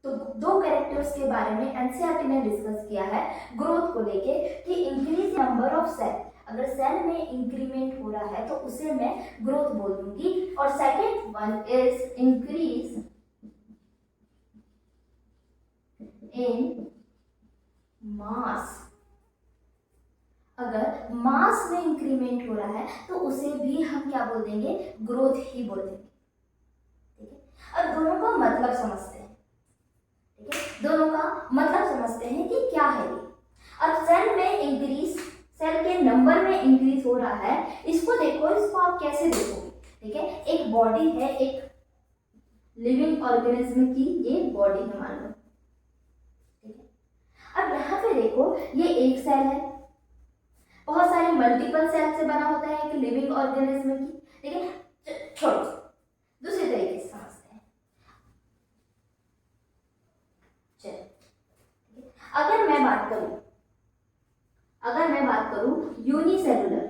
तो दो कैरेक्टर्स के बारे में एनसीईआरटी ने डिस्कस किया है ग्रोथ को लेके कि इंक्रीज नंबर ऑफ सेल, अगर सेल में इंक्रीमेंट हो रहा है तो उसे मैं ग्रोथ बोल दूंगी। और second one is increase in mass, अगर मास में इंक्रीमेंट हो रहा है तो उसे भी हम क्या बोल देंगे, ग्रोथ ही बोल देंगे। ठीक है, अब दोनों का मतलब समझते हैं। ठीक है, दोनों का मतलब समझते हैं कि क्या है ये। अब सेल में इंक्रीज, सेल के नंबर में इंक्रीज हो रहा है, इसको देखो, इसको आप कैसे देखोगे। ठीक है, एक बॉडी है, एक लिविंग ऑर्गेनिज्म की ये बॉडी है मान लो। ठीक है, अब यहाँ पे देखो ये एक सेल है, बहुत सारे मल्टीपल सेल से बना होता है एक लिविंग ऑर्गेनिज्म की। ठीक है, छोड़ो, दूसरे तरीके से समझते हैं। चलिए, अगर मैं बात करूं यूनिसेलुलर,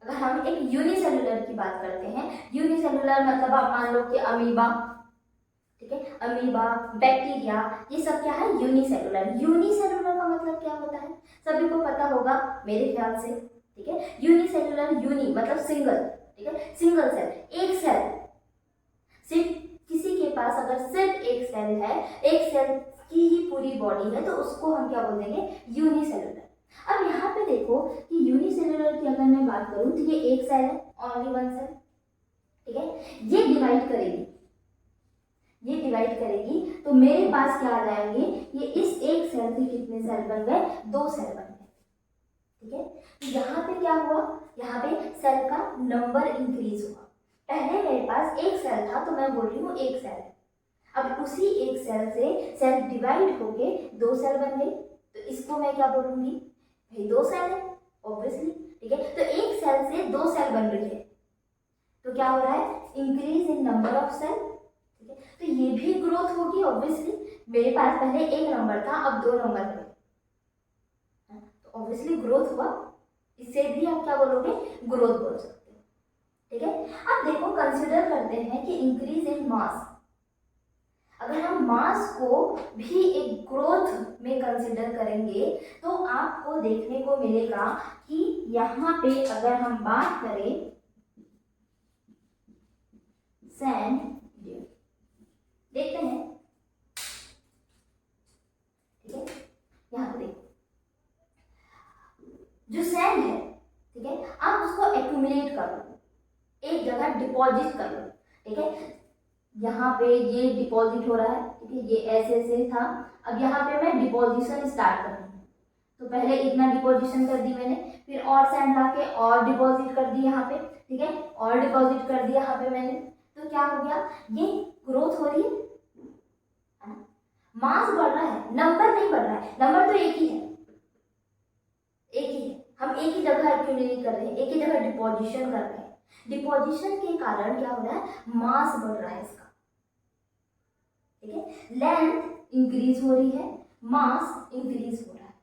अगर हम एक यूनिसेलुलर की बात करते हैं, यूनिसेलुलर मतलब आप मान लो कि अमीबा, ठीक है, अमीबा, बैक्टीरिया, ये सब क्या है, यूनिसेलुलर। यूनिसेलुलर का मतलब क्या होता है, सभी को पता होगा मेरे ख्याल से। ठीक है, यूनिसेलुलर, यूनि मतलब सिंगल। ठीक है, सिंगल सेल, एक सेल, सिर्फ किसी के पास अगर सिर्फ एक सेल है, एक सेल की ही पूरी बॉडी है, तो उसको हम क्या बोल देंगे, यूनिसेलुलर। अब यहाँ पे देखो कि यूनिसेलुलर की अगर मैं बात करूं तो ये एक सेल है, ओनली वन सेल। ठीक है, ये डिवाइड करेगी तो मेरे पास क्या आ जाएंगे, ये इस एक सेल से कितने सेल बन गए, दो सेल बन गए। ठीक है, तो यहाँ पे क्या हुआ, यहाँ पे सेल का नंबर इंक्रीज हुआ। पहले मेरे पास एक सेल था तो मैं बोल रही हूँ एक सेल है, अब उसी एक सेल से सेल डिवाइड होके दो सेल बन गए, तो इसको मैं क्या बोलूंगी, भाई दो सेल है ऑब्वियसली। ठीक है, तो एक सेल से दो सेल बन रही है, तो क्या हो रहा है, increase in number of cell. ठीक है, तो ये भी ग्रोथ होगी ऑब्वियसली। मेरे पास पहले एक नंबर था, अब दो नंबर है, तो ऑब्वियसली ग्रोथ हुआ। इससे भी आप क्या बोलोगे, ग्रोथ बोल सकते हो। ठीक है, अब देखो कंसिडर करते हैं कि इंक्रीज इन मास, अगर हम मास को भी एक ग्रोथ में कंसिडर करेंगे तो आपको देखने को मिलेगा कि यहाँ पे अगर हम बात करें सैंड ड्यून, देखते हैं। ठीक है, यहाँ पे देखो जो सैंड है, ठीक है, आप उसको एक्यूमुलेट कर लो, एक जगह डिपॉजिट कर लो। ठीक है, यहाँ पे ये डिपॉजिट हो रहा है, ठीक है, ये ऐसे से था, अब यहाँ पे मैं डिपॉजिशन स्टार्ट कर रही हूँ। तो पहले इतना डिपॉजिशन कर दी मैंने, फिर और सैंड लाके और डिपॉजिट कर दी यहाँ पे। ठीक है, और डिपॉजिट कर दिया यहाँ पे मैंने, तो क्या हो गया, ये ग्रोथ हो रही है, मास बढ़ रहा है, नंबर नहीं बढ़ रहा है। नंबर तो एक ही है, हम एक ही जगह एक्यूमुलेट कर रहे हैं, एक ही जगह डिपॉजिशन कर रहे हैं। डिपॉजिशन के कारण क्या हो रहा है, मास बढ़ रहा है इसका। ठीक है, लेंथ इंक्रीज हो रही है, मास इंक्रीज हो रहा है।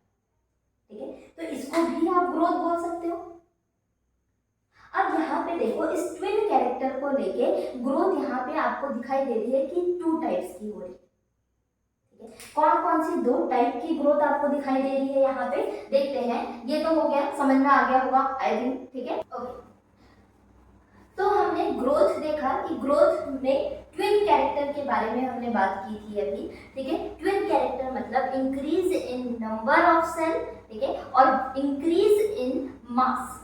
ठीक है, तो इसको भी आप ग्रोथ बोल सकते हो। अब यहाँ पे देखो इस ट्विन कैरेक्टर को लेके ग्रोथ यहाँ पे आपको दिखाई दे रही है कि टू टाइप्स की हो रही है। ठीक है, कौन कौन सी दो टाइप की ग्रोथ आपको दिखाई दे रही है यहाँ पे देखते हैं। ये तो हो गया, समझ में आ गया होगा आई थिंक। ठीक है, ओके, तो हमने ग्रोथ देखा कि ग्रोथ में ट्विन कैरेक्टर के बारे में हमने बात की थी अभी। ठीक है, ट्विन कैरेक्टर मतलब increase in number of cell, ठीक है, और इंक्रीज इन मास,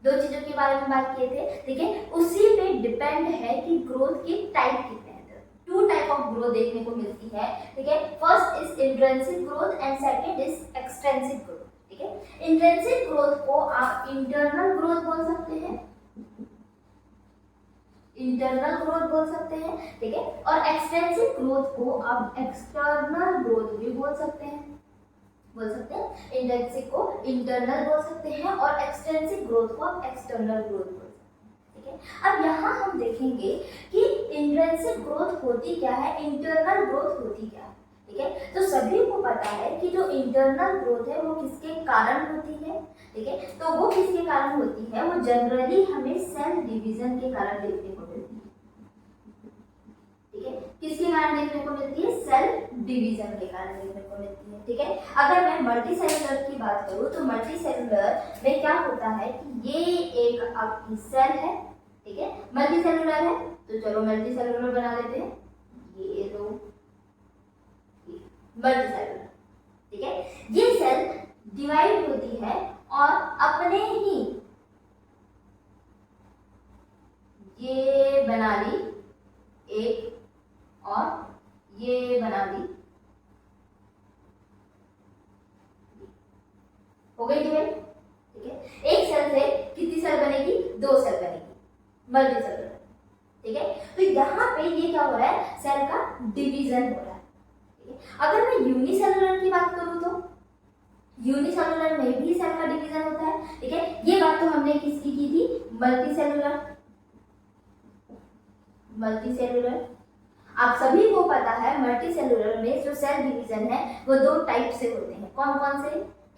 दो चीजों के बारे में बात किए थे। ठीक है, उसी पे डिपेंड है कि ग्रोथ की टाइप कितने हैं। टू टाइप ऑफ ग्रोथ देखने को मिलती है। ठीक है, first is intrinsic growth and second is extensive growth. ठीक है। इंट्रिंसिक ग्रोथ को आप इंटरनल ग्रोथ बोल सकते हैं, इंटरनल ग्रोथ बोल सकते हैं, ठीक है। और एक्सटेंसिव ग्रोथ को आप एक्सटर्नल ग्रोथ भी बोल सकते हैं, इंट्रिंसिक को इंटरनल बोल सकते हैं और एक्सटेंसिव ग्रोथ को आप एक्सटर्नल ग्रोथ बोल सकते हैं, ठीक है। अब यहाँ हम देखेंगे कि इंट्रिंसिक ग्रोथ होती क्या है, इंटरनल ग्रोथ होती क्या है, ठीक है। तो सभी को पता है कि जो इंटरनल ग्रोथ है वो किसके कारण होती है, ठीक है। तो वो किसके कारण होती है, वो जनरली हमें सेल डिवीजन के कारण देखने को मिलती है, ठीक है। किसके कारण देखने को मिलती है, सेल डिवीजन के कारण देखने को मिलती है, ठीक है। अगर मैं मल्टी सेलुलर की बात करूं तो मल्टी सेलुलर में क्या होता है कि ये एक आपकी सेल है, ठीक है, मल्टी सेलुलर है, तो चलो मल्टी सेलुलर बना लेते हैं, ये दो मल्टी सेलुलर, ठीक है। ये सेल डिवाइड होती है और अपने ही ये बना ली एक और ये बना दी, हो गई डिवाइड, ठीक है। एक सेल से कितनी सेल बनेगी, दो सेल बनेगी, मल्टी सेलुलर, ठीक है। तो यहाँ पे ये क्या हो रहा है, सेल का डिवीजन हो रहा है, ठीक है। अगर मैं यूनिसेलुलर की बात करूं तो यूनिसेलुलर में भी सेल का डिवीजन होता है, ठीक है। ये बात तो हमने किसकी की थी, मल्टी सेलुलर। आप सभी को पता है मल्टी सेलुलर में जो सेल डिवीजन है वो दो टाइप से होते हैं, कौन कौन से,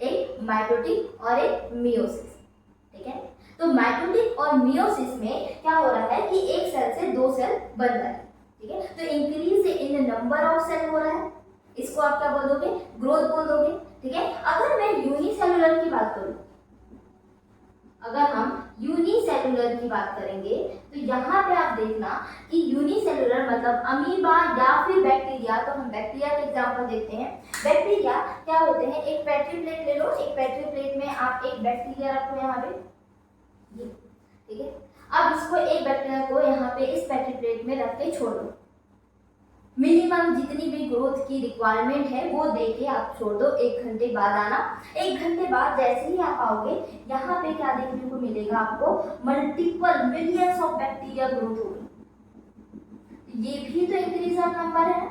एक माइटोटिक और एक मियोसिस, ठीक है। तो माइटोटिक और मियोसिस में क्या हो रहा है कि एक सेल से दो सेल बन रहा है, ठीक है। तो increase in number of cell हो रहा है, इसको आप क्या बोल दोगे, ग्रोथ बोल दोगे, ठीक है। अगर मैं यूनिसेलुलर की बात करूं, अगर हम यूनिसेलुलर की बात करेंगे तो यहाँ पे आप देखना कि यूनिसेलुलर मतलब अमीबा या फिर बैक्टीरिया, तो हम बैक्टीरिया के एग्जांपल देखते हैं। बैक्टीरिया क्या होते हैं, एक पेट्री प्लेट ले लो, एक पेट्री प्लेट में आप एक बैक्टीरिया रखो यहाँ पे, ठीक है। अब इसको एक बैक्टीरिया को यहाँ पे इस पेट्री प्लेट में रख के छोड़ दो, मिनिमम जितनी भी ग्रोथ की रिक्वायरमेंट है वो देके आप छोड़ दो, 1 घंटे बाद आना। 1 घंटे बाद जैसे ही आप आओगे यहाँ पे क्या देखने को मिलेगा आपको, multiple millions of bacteria growth होगी, ये भी तो इंक्रीज ऑफ नंबर है,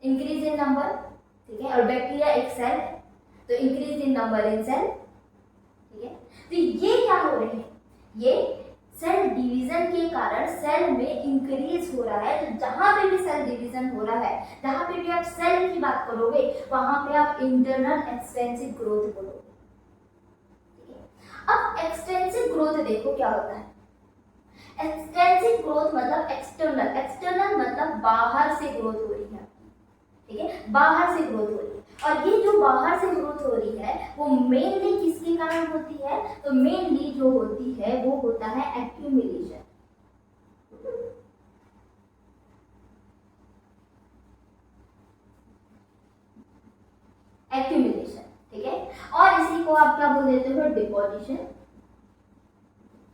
इंक्रीज इन नंबर, ठीक है। और बैक्टीरिया एक सेल है तो increase in number in cell, ठीक है। तो ये क्या हो रही है, ये सेल डिवीजन के कारण सेल में इंक्रीज हो रहा है। तो जहां पे भी सेल डिवीजन हो रहा है, जहां पे भी आप सेल की बात करोगे वहां पे आप इंटरनल एक्सटेंसिव ग्रोथ बोलोगे, ठीक है। अब एक्सटेंसिव ग्रोथ देखो क्या होता है, एक्सटेंसिव ग्रोथ मतलब एक्सटर्नल मतलब बाहर से ग्रोथ हो रही है, ठीक है, बाहर से ग्रोथ हो रही है। और ये जो बाहर से ग्रोथ हो रही है वो मेनली किसके कारण होती है, तो मेनली जो होती है वो होता है एक्यूमुलेशन, ठीक है। और इसी को आप क्या बोल देते हो, डिपोजिशन।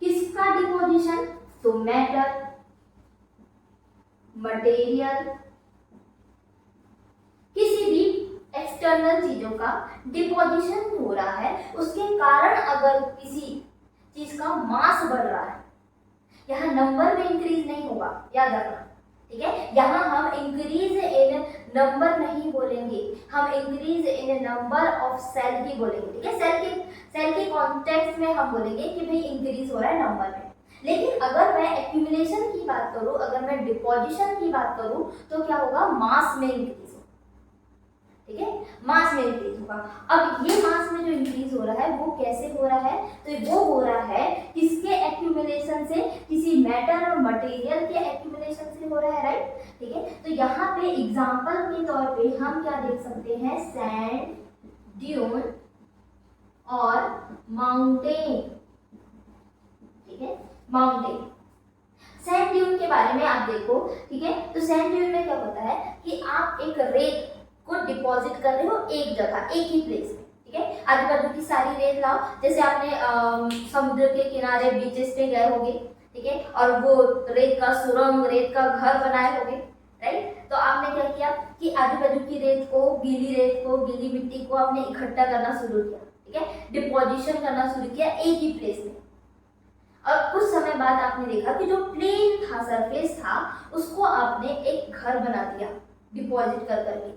किसका डिपोजिशन, तो मैटर, मटेरियल, किसी भी एक्सटर्नल चीजों का डिपोजिशन हो रहा है, उसके कारण अगर किसी चीज का मास बढ़ रहा है, यहाँ नंबर में इंक्रीज नहीं होगा, याद रखना, ठीक है। यहाँ हम इंक्रीज इन नंबर नहीं बोलेंगे, हम increase in number of cell ही बोलेंगे, ठीक है। सेल के कॉन्टेक्स्ट में हम बोलेंगे कि भाई इंक्रीज हो रहा है नंबर में। लेकिन अगर मैं एक्यूमुलेशन की बात करूं, अगर मैं डिपोजिशन की बात करूं तो क्या होगा, मास में इंक्रीज, ठीक है, मास में इंक्रीज होगा। अब ये मास में जो इंक्रीज हो रहा है वो कैसे हो रहा है, तो वो हो रहा है किसके एक्यूमुलेशन से, किसी मैटर और मटेरियल के एक्यूमुलेशन से हो रहा है, राइट, ठीक है। तो यहाँ पे एग्जांपल के तौर पे हम क्या देख सकते हैं, सैंड ड्यून और माउंटेन, ठीक है, माउंटेन। सैंड ड्यून के बारे में आप देखो, ठीक है। तो सैंड ड्यून में क्या होता है कि आप एक रेत को डिपॉजिट कर रहे हो एक जगह, एक ही प्लेस में, ठीक है। आजू बाजू की सारी रेत लाओ, जैसे आपने समुद्र के किनारे बीचेस पे गए होगे, ठीक है, और वो रेत का सुरंग, रेत का घर बनाए होगे, राइट। तो आपने क्या किया कि आजू बाजू की रेत को, गीली मिट्टी को आपने इकट्ठा करना शुरू किया, ठीक है, डिपोजिशन करना शुरू किया एक ही प्लेस में। और कुछ समय बाद आपने देखा कि जो प्लेन था, सरफेस था, उसको आपने एक घर बना दिया डिपॉजिट कर करके।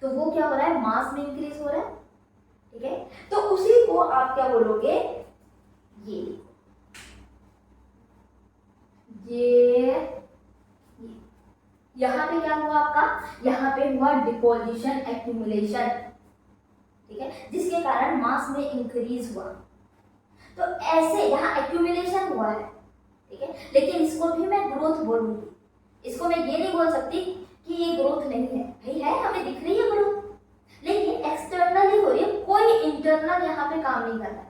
तो वो क्या हो रहा है, मास में इंक्रीज हो रहा है, ठीक है। तो उसी को आप क्या बोलोगे, ये यहाँ पे क्या हुआ आपका, यहाँ पे हुआ डिपोजिशन, एक्यूमुलेशन, ठीक है, जिसके कारण मास में इंक्रीज हुआ। तो ऐसे यहाँ एक्यूमुलेशन हुआ है, ठीक है, लेकिन इसको भी मैं ग्रोथ बोलूंगी। इसको मैं ये नहीं बोल सकती कि ये ग्रोथ नहीं है, भाई है, हमें दिख रही है ग्रोथ, लेकिन एक्सटर्नली हो रही है, कोई इंटरनल यहाँ पे काम नहीं कर रहा है,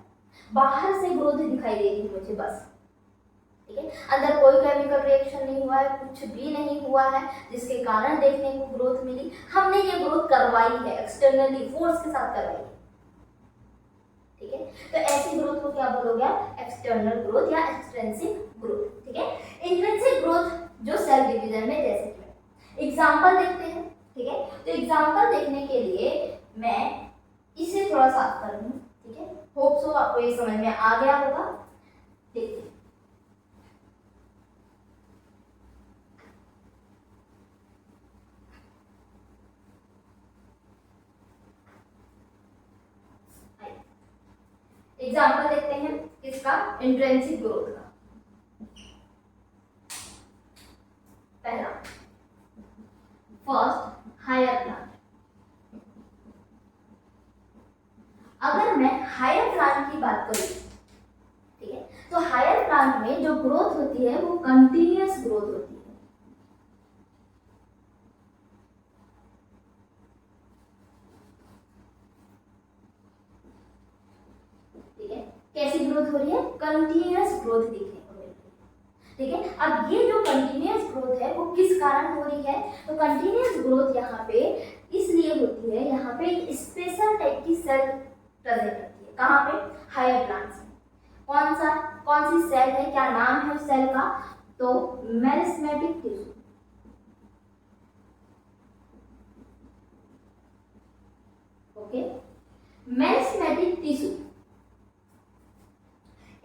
बाहर से ग्रोथ दिखाई दे रही है मुझे बस, ठीक है। अंदर कोई केमिकल रिएक्शन नहीं हुआ है, कुछ भी नहीं हुआ है जिसके कारण देखने को ग्रोथ मिली। हमने ये ग्रोथ करवाई है, एक्सटर्नली फोर्स के साथ करवाई है, ठीक है। तो ऐसी ग्रोथ को क्या बोलोगे आप, एक्सटर्नल ग्रोथ या एक्सट्रिंसिक ग्रोथ, ठीक है। इंट्रिंसिक ग्रोथ जो सेल डिवीजन में, जैसे कि एग्जांपल देखते हैं, ठीक है। तो एग्जांपल देखने के लिए मैं इसे थोड़ा साफ कर दूं, ठीक है। होप सो आपको ये समझ में आ गया होगा। देखते हैं, एग्जाम्पल देखते हैं किसका, इंट्रिंसिक ग्रोथ का। पहला, फर्स्ट हायर प्लांट। अगर मैं हायर प्लांट की बात करूं, ठीक है, तो हायर प्लांट में जो ग्रोथ होती है वो कंटिन्यूअस ग्रोथ होती है, ठीक है। कैसी ग्रोथ हो रही है, कंटिन्यूअस ग्रोथ देखने को मिल रही है, ठीक है। अब ये जो कंटिन्यूअस ग्रोथ है वो किस कारण हो रही है, तो कंटिन्यूअस ग्रोथ यहाँ पे इसलिए होती है, यहाँ पे एक स्पेशल टाइप की सेल प्रेजेंट होती है, कहाँ पे, हायर प्लांट्स में। कौन सी सेल है, क्या नाम है उस सेल का, तो meristematic tissue, okay, meristematic tissue.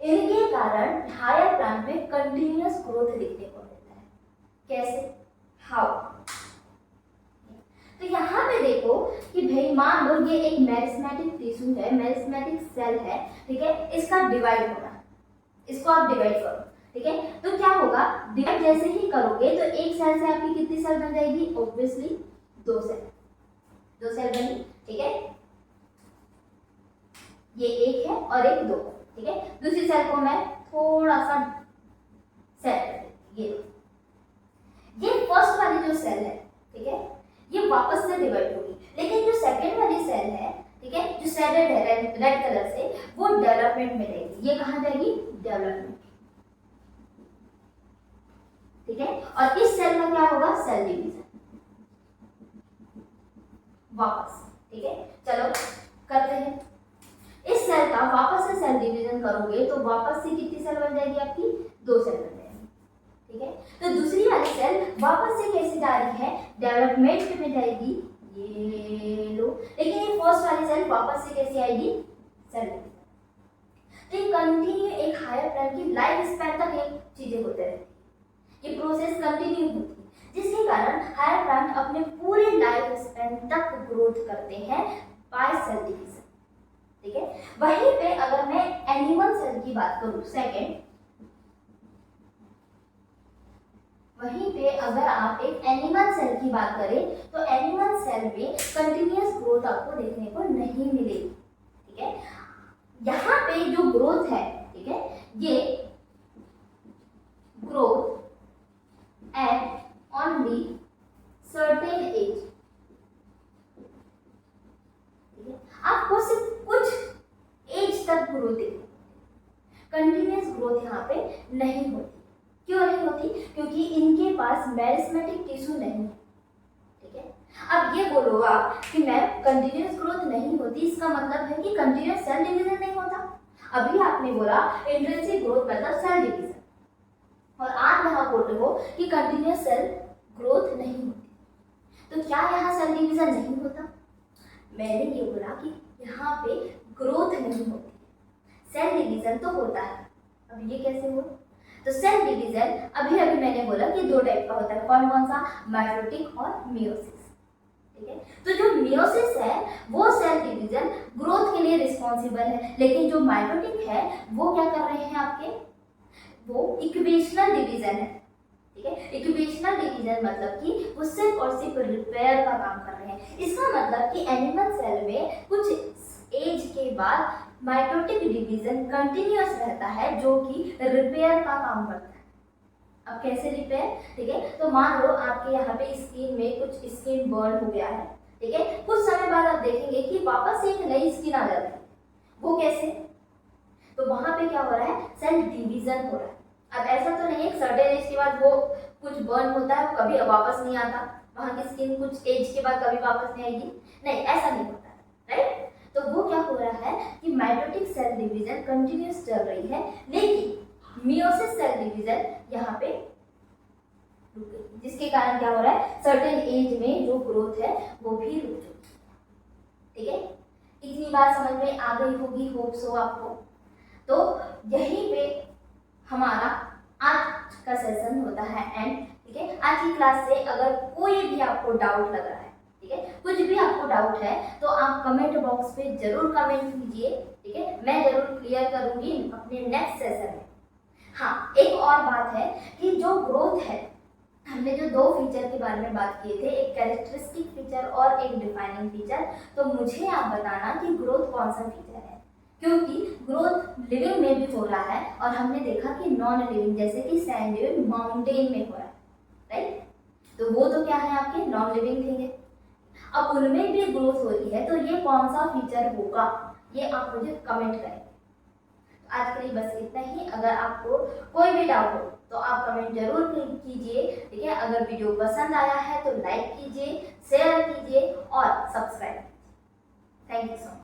इनके कारण हायर प्लांट में कंटिन्यूअस ग्रोथ देखने को मिलता है। कैसे, हाउ, तो यहाँ पे देखो कि भाई मान लो ये एक मेरिस्टेमेटिक टिश्यू है, मेरिस्टेमेटिक सेल है, ठीक है, इसका डिवाइड होना, इसको आप डिवाइड करो, ठीक है। तो क्या होगा, डिवाइड जैसे ही करोगे तो एक सेल से आपकी कितनी सेल बन जाएगी, ऑब्वियसली दो सेल बनी, ठीक है। ये एक है और एक दो, ठीक है। दूसरी सेल को मैं थोड़ा सा सेट कर देती, ये फर्स्ट वाली जो सेल है, ठीक है, ये वापस से डिवाइड होगी, लेकिन जो सेकंड वाली सेल है, ठीक है, जो शेडेड है रेड कलर से, वो डेवलपमेंट में रहेगी। ये कहाँ जाएगी, डेवलपमेंट, ठीक है। और इस सेल में क्या होगा, सेल डिवीजन वापस, ठीक है। चलो करते हैं, इस सेल का वापस से सेल डिवीजन करोगे तो वापस से कितनी सेल बन जाएगी आपकी, दो सेल बन जाएगी, ठीक है। तो दूसरी वाली सेल वापस से कैसे जा रही है, डेवलपमेंट में जाएगी, ये लो, लेकिन ये फर्स्ट वाली सेल वापस से कैसे आएगी, सेल डिवीजन। तो ये कंटिन्यू एक हायर प्लांट की लाइफ स्पैन तक ये चीजें होते रहती है, ये प्रोसेस कंटिन्यू होती है, जिसके कारण हायर प्लांट अपने पूरे लाइफ स्पैन तक ग्रोथ करते हैं बाय सेल डिवीजन, ठीक है। वहीं पे अगर मैं एनिमल सेल की बात करूं, सेकंड, वहीं पे अगर आप एक एनिमल सेल की बात करें तो एनिमल सेल में कंटिन्यूअस ग्रोथ आपको देखने को नहीं मिलेगी, ठीक है। यहाँ पे जो ग्रोथ है, ठीक है, ये growth at only certain age, ठीक है, आपको सिर्फ कुछ एज तक ग्रोथ देखने, कंटिन्यूअस ग्रोथ यहाँ पे नहीं होती। क्यों नहीं होती, क्योंकि इनके पास मेरिस्टेमेटिक टिश्यू नहीं है, ठीक है। अब ये बोलो आप कि मैम कंटिन्यूअस ग्रोथ नहीं होती, इसका मतलब है कि कंटिन्यूअस सेल डिवीजन नहीं होता। अभी आपने बोला इंट्रिंसिक ग्रोथ मतलब सेल डिवीजन, और आप यहाँ बोल रहे हो कि कंटिन्यूअस सेल ग्रोथ नहीं होती। तो क्या यहाँ सेल डिवीजन नहीं होता? मैंने ये बोला कि यहाँ पे ग्रोथ नहीं होती, सेल डिवीजन तो होता है। अब ये कैसे हो? तो सेल डिवीजन अभी अभी मैंने बोला कि दो टाइप का होता है, कौन कौन सा? माइटोटिक और मियोसिस। ठीक है, तो जो मियोसिस है वो सेल डिवीजन ग्रोथ के लिए रिस्पॉन्सिबल है, लेकिन जो माइटोटिक है वो क्या कर रहे हैं आपके? वो इक्वेशनल डिवीजन है। ठीक है, इक्वेशनल डिवीजन मतलब कि वो सिर्फ और सिर्फ रिपेयर का काम कर रहे हैं। इसका मतलब कि एनिमल सेल में कुछ एज के बाद माइटोटिक डिवीजन कंटिन्यूअस रहता है जो कि रिपेयर का काम करता है। अब कैसे रिपेयर? ठीक है, तो मान लो आपके यहाँ पे स्किन में कुछ स्किन बर्न हो गया है, ठीक है, कुछ समय बाद आप देखेंगे कि वापस एक नई स्किन आ जाती है। वो कैसे? तो वहां पे क्या हो रहा है? सेल डिवीजन हो रहा है। अब ऐसा तो नहीं है सर्टेन एज के बाद वो कुछ बर्न होता है कभी वापस नहीं आता, वहां की स्किन कुछ एज के बाद कभी वापस नहीं आएगी, नहीं, ऐसा नहीं होता, राइट? तो वो क्या हो रहा है कि माइटोटिक सेल डिवीजन कंटिन्यूअस चल रही है, लेकिन मियोसिस सेल डिवीजन यहाँ पे रुक गई, जिसके कारण क्या हो रहा है? सर्टेन एज में जो ग्रोथ है वो भी रुक चुकी है। ठीक है, इतनी बात समझ में आ गई होगी, होप सो आपको। तो यहीं पे हमारा आज का सेशन होता है एंड। ठीक है, आज की क्लास से अगर कोई भी आपको डाउट लग रहा है, ठीक है, कुछ भी आपको डाउट है तो आप कमेंट बॉक्स पे जरूर कमेंट कीजिए। ठीक है, मैं जरूर क्लियर करूंगी अपने नेक्स्ट सेशन में। हाँ, एक और बात है कि जो ग्रोथ है, हमने जो दो फीचर के बारे में बात किए थे, एक कैरेक्टरिस्टिक फीचर और एक डिफाइनिंग फीचर, तो मुझे आप बताना कि ग्रोथ कौन सा फीचर है, क्योंकि ग्रोथ लिविंग में भी हो रहा है और हमने देखा कि नॉन लिविंग जैसे कि सैंड ड्यून माउंटेन में हो रहा है, राइट? तो वो तो क्या है? आपके नॉन लिविंग थिंग है। अब उनमें भी ग्रोथ हो रही है, तो ये कौन सा फीचर होगा, ये आप मुझे कमेंट करें। आज के लिए बस इतना ही। अगर आपको कोई भी डाउट हो तो आप कमेंट जरूर कीजिए। ठीक है, अगर वीडियो पसंद आया है तो लाइक कीजिए, शेयर कीजिए और सब्सक्राइब कीजिए। Thank you so much.